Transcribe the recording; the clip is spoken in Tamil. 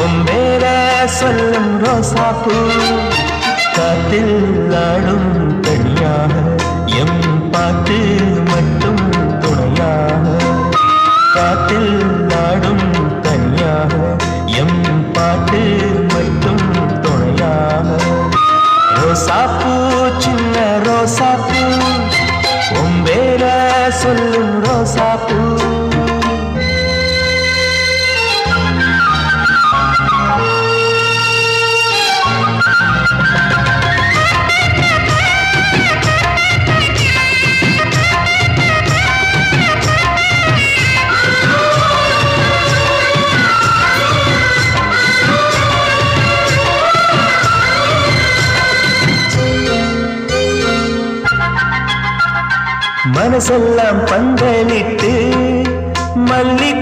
உம்பேர சொல்லும் ரோசாப்பூ காத்தில் ஆடும் தனியாக எம் பாட்டு மட்டும் துணையாக காத்தில் ஆடும் தனியாக எம் பாட்டு மட்டும் துணையாக ரோசாப்பூ சின்ன ரோசாப்பூ உம்பேர சொல்லும் ரோசாப்பூ மனசெல்லாம் பந்தலிட்டு மல்லிகை